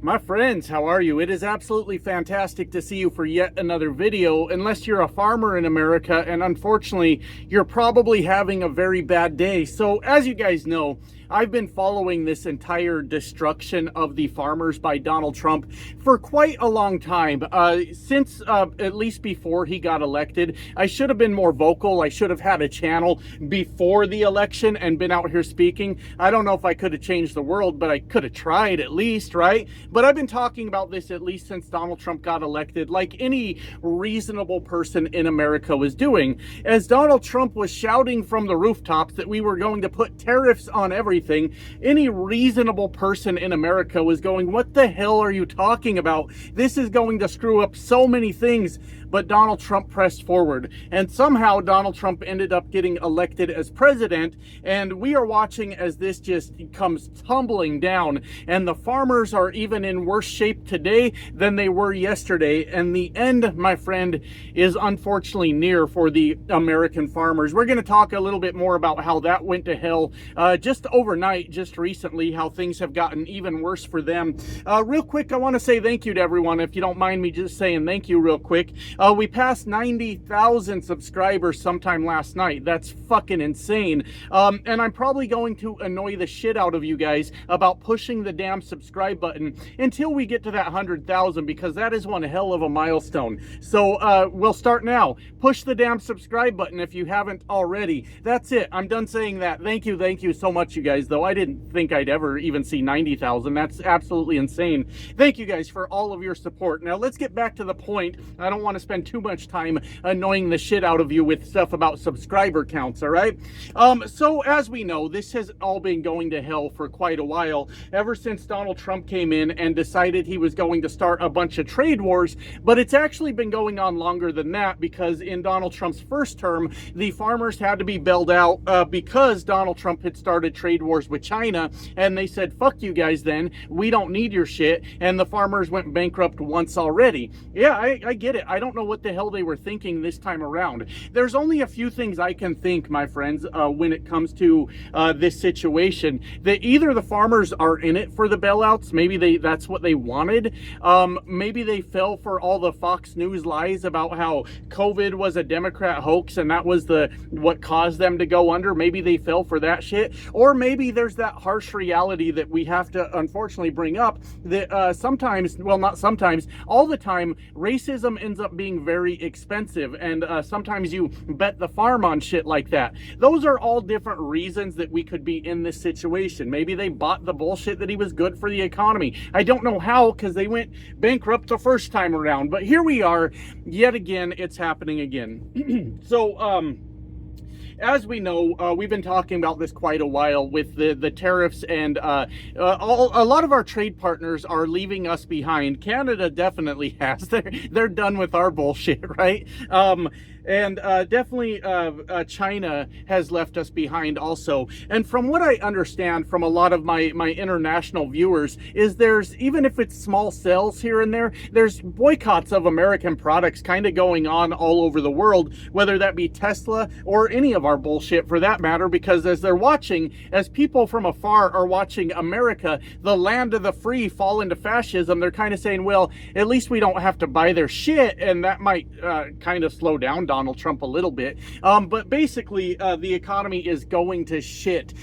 My friends, how are you? It is absolutely fantastic to see you for yet another video, unless you're a farmer in America, and unfortunately, you're probably having a very bad day. So, as you guys know, I've been following this entire destruction of the farmers by Donald Trump for quite a long time. Since at least before he got elected, I should have been more vocal. I should have had a channel before the election and been out here speaking. I don't know if I could have changed the world, but I could have tried at least, right? But I've been talking about this at least since Donald Trump got elected, like any reasonable person in America was doing. As Donald Trump was shouting from the rooftops that we were going to put tariffs on everything, any reasonable person in America was going, what the hell are you talking about? This is going to screw up so many things. But Donald Trump pressed forward, and somehow Donald Trump ended up getting elected as president, and we are watching as this just comes tumbling down, and the farmers are even in worse shape today than they were yesterday, and the end, my friend, is unfortunately near for the American farmers. We're going to talk a little bit more about how that went to hell just overnight, just recently, how things have gotten even worse for them. Real quick, I want to say thank you to everyone, if you don't mind me just saying thank you real quick. We passed 90,000 subscribers sometime last night. That's fucking insane. And I'm probably going to annoy the shit out of you guys about pushing the damn subscribe button until we get to that 100,000, because that is one hell of a milestone. So we'll start now. Push the damn subscribe button if you haven't already. That's it. I'm done saying that. Thank you so much, you guys, though. I didn't think I'd ever even see 90,000. That's absolutely insane. Thank you guys for all of your support. Now let's get back to the point. I don't want to spend too much time annoying the shit out of you with stuff about subscriber counts, all right? So as we know, this has all been going to hell for quite a while, ever since Donald Trump came in and decided he was going to start a bunch of trade wars. But it's actually been going on longer than that, because in Donald Trump's first term, the farmers had to be bailed out because Donald Trump had started trade wars with China, and they said, fuck you guys then, we don't need your shit, and the farmers went bankrupt once already. Yeah, I get it. I don't know what the hell they were thinking this time around. There's only a few things I can think, my friends, when it comes to this situation. That either the farmers are in it for the bailouts, maybe that's what they wanted. Maybe they fell for all the Fox News lies about how COVID was a Democrat hoax and that was what caused them to go under. Maybe they fell for that shit. Or maybe there's that harsh reality that we have to unfortunately bring up, that sometimes, well, not sometimes, all the time, racism ends up being very expensive, and sometimes you bet the farm on shit like that. Those are all different reasons that we could be in this situation. Maybe they bought the bullshit that he was good for the economy. I don't know how, because they went bankrupt the first time around, but here we are yet again. It's happening again. So as we know, we've been talking about this quite a while with the tariffs, and a lot of our trade partners are leaving us behind. Canada definitely has. They're done with our bullshit, right? And definitely China has left us behind also. And from what I understand from a lot of my international viewers is there's, even if it's small sales here and there, there's boycotts of American products kind of going on all over the world, whether that be Tesla or any of our bullshit for that matter, because as they're watching, as people from afar are watching America, the land of the free, fall into fascism, they're kind of saying, well, at least we don't have to buy their shit, and that might kind of slow down Donald Trump a little bit. But basically, the economy is going to shit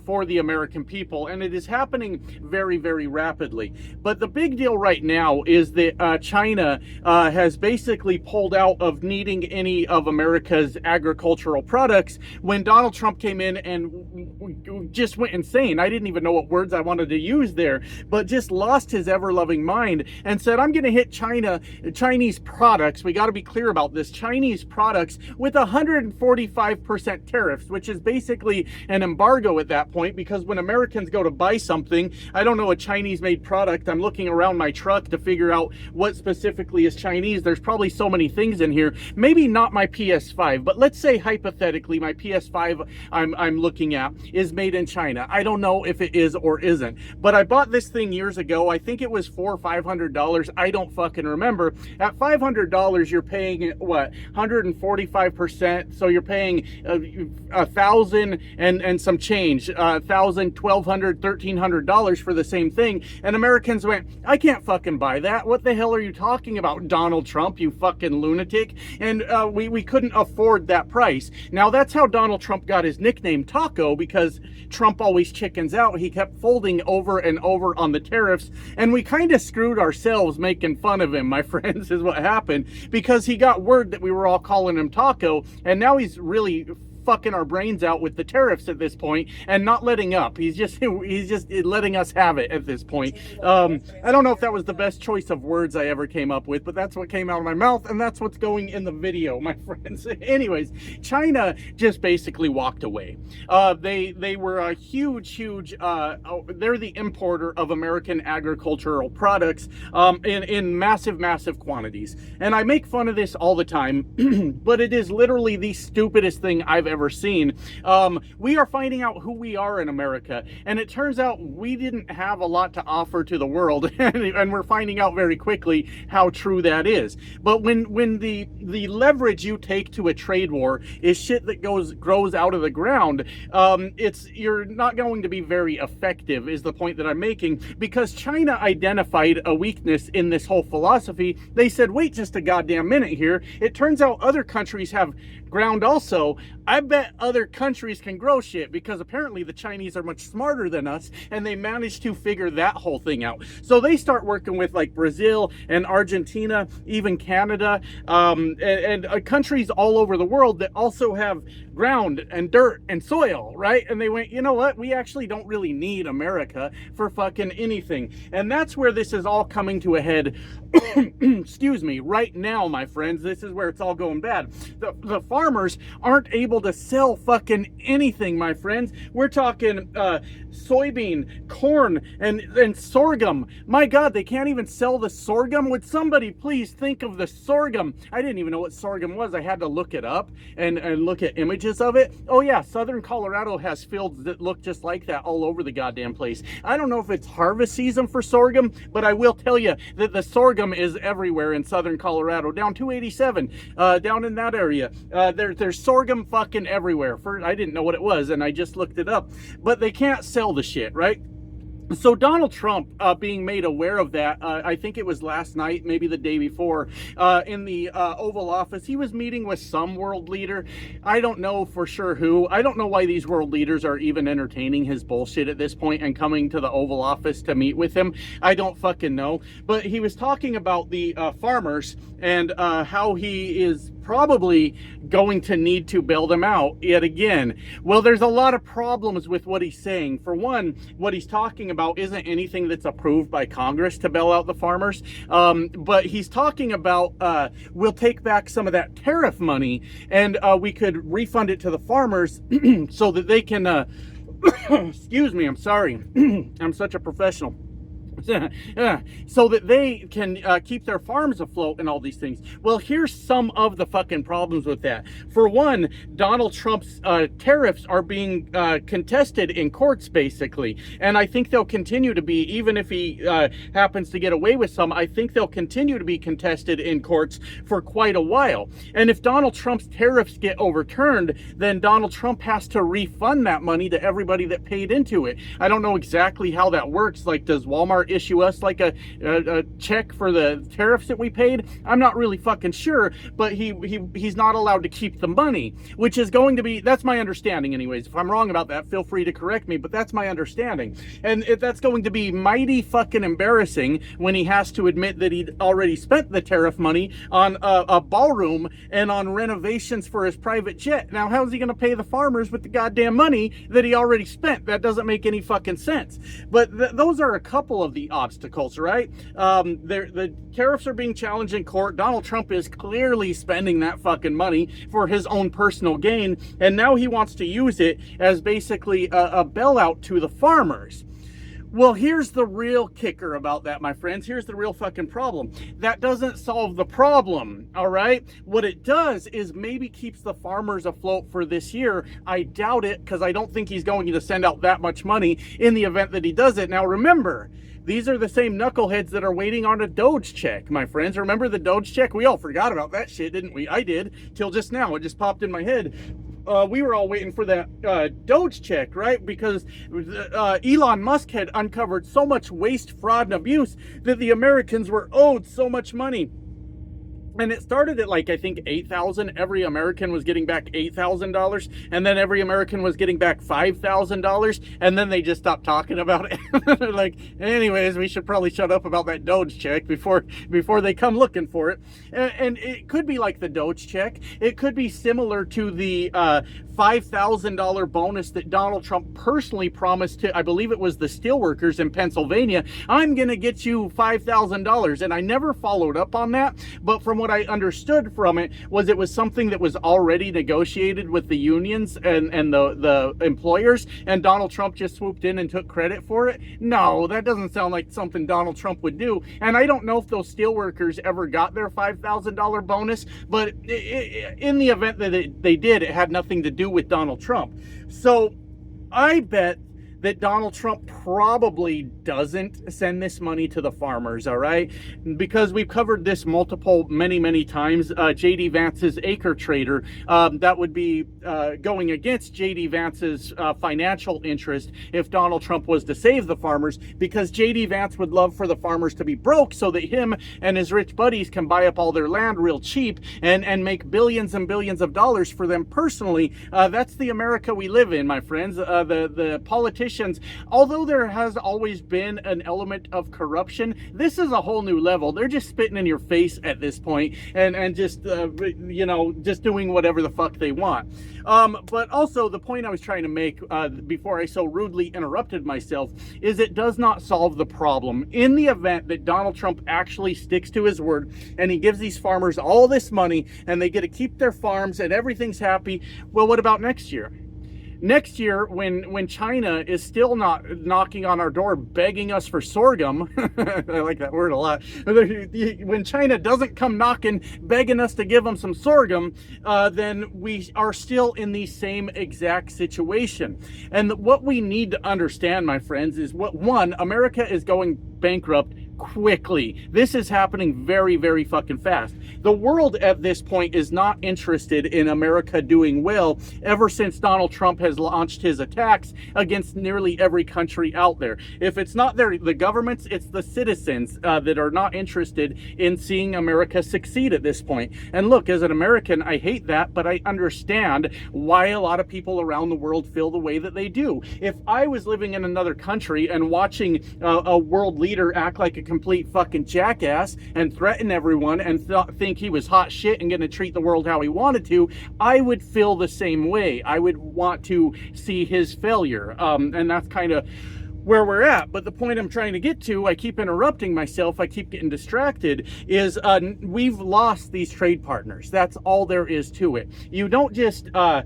for the American people, and it is happening very, very rapidly. But the big deal right now is that China has basically pulled out of needing any of America's agricultural products when Donald Trump came in and just went insane. I didn't even know what words I wanted to use there, but just lost his ever-loving mind and said, I'm going to hit Chinese products. We got to be clear about this. Chinese products with 145% tariffs, which is basically an embargo at that point, because when Americans go to buy something, I don't know, a Chinese-made product, I'm looking around my truck to figure out what specifically is Chinese. There's probably so many things in here. Maybe not my PS5, but let's say hypothetically my PS5 I'm looking at is made in China. I don't know if it is or isn't, but I bought this thing years ago. I think it was $400 or $500. I don't fucking remember. At $500, you're paying what, 100 145%. So you're paying $1,000 and some change, $1,000, $1,200, $1,300 for the same thing. And Americans went, I can't fucking buy that. What the hell are you talking about, Donald Trump, you fucking lunatic? And we couldn't afford that price. Now that's how Donald Trump got his nickname Taco, because Trump always chickens out. He kept folding over and over on the tariffs, and we kind of screwed ourselves making fun of him, my friends, is what happened, because he got word that we were all calling him Taco, and now he's really fucking our brains out with the tariffs at this point and not letting up. He's just letting us have it at this point. I don't know if that was the best choice of words I ever came up with, but that's what came out of my mouth, and that's what's going in the video, my friends. Anyways, China just basically walked away. They were a huge they're the importer of American agricultural products in massive quantities, and I make fun of this all the time but it is literally the stupidest thing I've ever seen. We are finding out who we are in America, and it turns out we didn't have a lot to offer to the world, and we're finding out very quickly how true that is. But when the leverage you take to a trade war is shit that grows out of the ground, you're not going to be very effective, is the point that I'm making, because China identified a weakness in this whole philosophy. They said, wait just a goddamn minute here. It turns out other countries have ground also. I bet other countries can grow shit, because apparently the Chinese are much smarter than us, and they managed to figure that whole thing out. So they start working with like Brazil and Argentina, even Canada, and countries all over the world that also have ground and dirt and soil, right? And they went, you know what? We actually don't really need America for fucking anything. And that's where this is all coming to a head. Excuse me, right now, my friends. This is where it's all going bad. The farmers aren't able to sell fucking anything, my friends. We're talking soybean, corn, and sorghum. My God, they can't even sell the sorghum. Would somebody please think of the sorghum? I didn't even know what sorghum was. I had to look it up and look at images of it. Oh yeah, southern Colorado has fields that look just like that all over the goddamn place. I don't know if it's harvest season for sorghum, but I will tell you that the sorghum is everywhere in southern Colorado, down 287, down in that area. There's sorghum fucking everywhere. I didn't know what it was, and I just looked it up. But they can't sell the shit, right? So Donald Trump being made aware of that, I think it was last night, maybe the day before, in the Oval Office, he was meeting with some world leader. I don't know for sure who. I don't know why these world leaders are even entertaining his bullshit at this point and coming to the Oval Office to meet with him. I don't fucking know. But he was talking about the farmers and how he is probably going to need to bail them out yet again. Well, there's a lot of problems with what he's saying. For one, what he's talking about isn't anything that's approved by Congress to bail out the farmers. But he's talking about we'll take back some of that tariff money, and we could refund it to the farmers so that they can excuse me, I'm sorry. I'm such a professional. So that they can keep their farms afloat and all these things. Well, here's some of the fucking problems with that. For one, Donald Trump's tariffs are being contested in courts, basically. And I think they'll continue to be, even if he happens to get away with some, I think they'll continue to be contested in courts for quite a while. And if Donald Trump's tariffs get overturned, then Donald Trump has to refund that money to everybody that paid into it. I don't know exactly how that works. Like, does Walmart issue us like a check for the tariffs that we paid? I'm not really fucking sure, but he's not allowed to keep the money, which is going to be, that's my understanding anyways. If I'm wrong about that, feel free to correct me, but that's my understanding. And that's going to be mighty fucking embarrassing when he has to admit that he'd already spent the tariff money on a ballroom and on renovations for his private jet. Now, how's he going to pay the farmers with the goddamn money that he already spent? That doesn't make any fucking sense. But those are a couple of the obstacles, right? The tariffs are being challenged in court. Donald Trump is clearly spending that fucking money for his own personal gain, and now he wants to use it as basically a bailout to the farmers. Well, here's the real kicker about that, my friends. Here's the real fucking problem. That doesn't solve the problem, all right? What it does is maybe keeps the farmers afloat for this year. I doubt it, because I don't think he's going to send out that much money in the event that he does it. Now, remember, These are the same knuckleheads that are waiting on a Doge check, my friends. Remember the Doge check? We all forgot about that shit, didn't we? I did, till just now. It just popped in my head. We were all waiting for that Doge check, right? Because Elon Musk had uncovered so much waste, fraud, and abuse that the Americans were owed so much money. And it started at like, I think, $8,000. Every American was getting back $8,000. And then every American was getting back $5,000. And then they just stopped talking about it. Like, anyways, we should probably shut up about that Doge check before they come looking for it. And it could be like the Doge check. It could be similar to the $5,000 bonus that Donald Trump personally promised to, I believe it was the steelworkers in Pennsylvania. I'm going to get you $5,000. And I never followed up on that. But from what I understood from it was something that was already negotiated with the unions and the employers, and Donald Trump just swooped in and took credit for it. No, that doesn't sound like something Donald Trump would do. And I don't know if those steelworkers ever got their $5,000 bonus, but in the event that they did, it had nothing to do with Donald Trump. So I bet that Donald Trump probably doesn't send this money to the farmers, all right? Because we've covered this many times. J.D. Vance's acre trader, that would be going against J.D. Vance's financial interest if Donald Trump was to save the farmers, because J.D. Vance would love for the farmers to be broke so that him and his rich buddies can buy up all their land real cheap and make billions and billions of dollars for them personally. That's the America we live in, my friends. The politicians, although there has always been an element of corruption, this is a whole new level. They're just spitting in your face at this point and just, just doing whatever the fuck they want. But also the point I was trying to make before I so rudely interrupted myself is it does not solve the problem. In the event that Donald Trump actually sticks to his word and he gives these farmers all this money and they get to keep their farms and everything's happy, well, what about next year? Next year, when China is still not knocking on our door begging us for sorghum, I like that word a lot, when China doesn't come knocking begging us to give them some sorghum, then we are still in the same exact situation. And what we need to understand, my friends, is one, America is going bankrupt quickly. This is happening very, very fucking fast. The world at this point is not interested in America doing well ever since Donald Trump has launched his attacks against nearly every country out there. If it's not the governments, it's the citizens that are not interested in seeing America succeed at this point. And look, as an American, I hate that, but I understand why a lot of people around the world feel the way that they do. If I was living in another country and watching a world leader act like a complete fucking jackass and threaten everyone and think he was hot shit and gonna treat the world how he wanted to, I would feel the same way. I would want to see his failure. And that's kind of where we're at. But the point I'm trying to get to, I keep interrupting myself, I keep getting distracted, is we've lost these trade partners. That's all there is to it. You don't just, I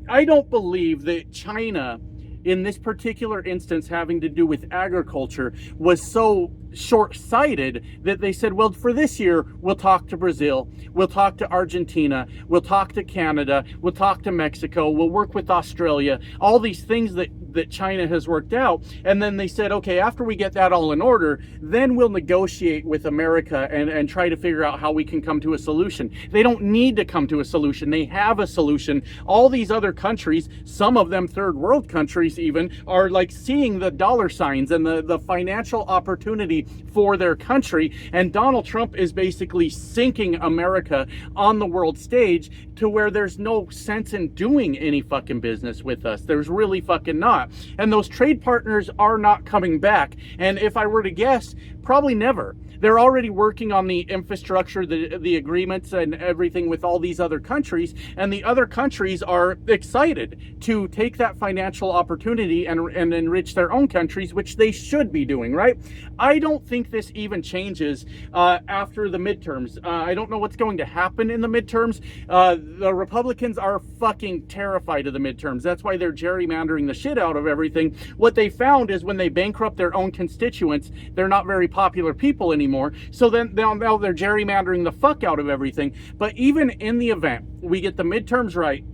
don't believe that China, in this particular instance having to do with agriculture, was so short-sighted that they said, well, for this year, we'll talk to Brazil, we'll talk to Argentina, we'll talk to Canada, we'll talk to Mexico, we'll work with Australia, all these things that China has worked out. And then they said, okay, after we get that all in order, then we'll negotiate with America and try to figure out how we can come to a solution. They don't need to come to a solution. They have a solution. All these other countries, some of them third world countries even, are like seeing the dollar signs and the financial opportunity for their country. And Donald Trump is basically sinking America on the world stage to where there's no sense in doing any fucking business with us. There's really fucking not. And those trade partners are not coming back. And if I were to guess, probably never. They're already working on the infrastructure, the agreements and everything with all these other countries, and the other countries are excited to take that financial opportunity and enrich their own countries, which they should be doing, right? I don't think this even changes after the midterms. I don't know what's going to happen in the midterms. The Republicans are fucking terrified of the midterms. That's why they're gerrymandering the shit out of everything. What they found is when they bankrupt their own constituents, they're not very popular people anymore. So then now they're gerrymandering the fuck out of everything. But even in the event we get the midterms right,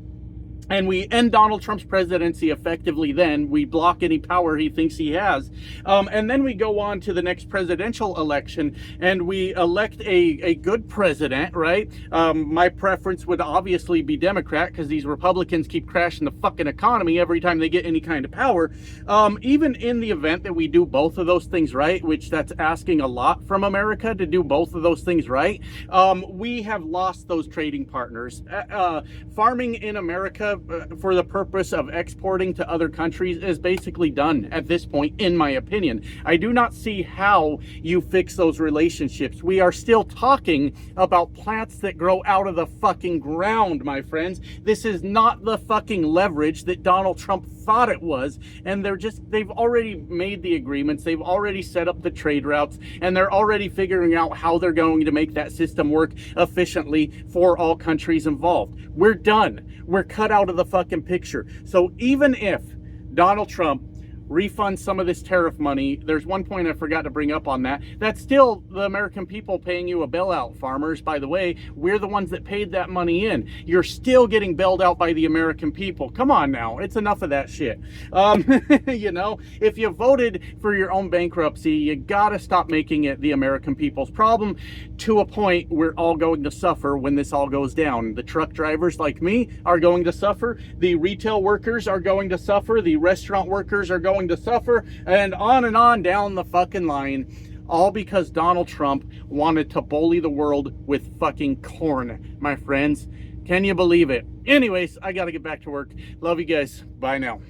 and we end Donald Trump's presidency effectively. Then we block any power he thinks he has, and then we go on to the next presidential election and we elect a good president, right? My preference would obviously be Democrat, because these Republicans keep crashing the fucking economy every time they get any kind of power. Even in the event that we do both of those things right, which that's asking a lot from America to do both of those things right, we have lost those trading partners. Farming in America for the purpose of exporting to other countries is basically done at this point, in my opinion. I do not see how you fix those relationships. We are still talking about plants that grow out of the fucking ground, my friends. This is not the fucking leverage that Donald Trump thought it was, and they've already made the agreements, they've already set up the trade routes, and they're already figuring out how they're going to make that system work efficiently for all countries involved. We're done. We're cut out of the fucking picture. So even if Donald Trump refund some of this tariff money, there's one point I forgot to bring up on that. That's still the American people paying you a bailout, farmers. By the way, we're the ones that paid that money in. You're still getting bailed out by the American people. Come on now, it's enough of that shit. You know, if you voted for your own bankruptcy, you gotta stop making it the American people's problem. To a point, we're all going to suffer when this all goes down. The truck drivers like me are going to suffer. The retail workers are going to suffer. The restaurant workers are going to suffer, and on down the fucking line, all because Donald Trump wanted to bully the world with fucking corn, my friends. Can you believe it? Anyways, I gotta get back to work. Love you guys. Bye now.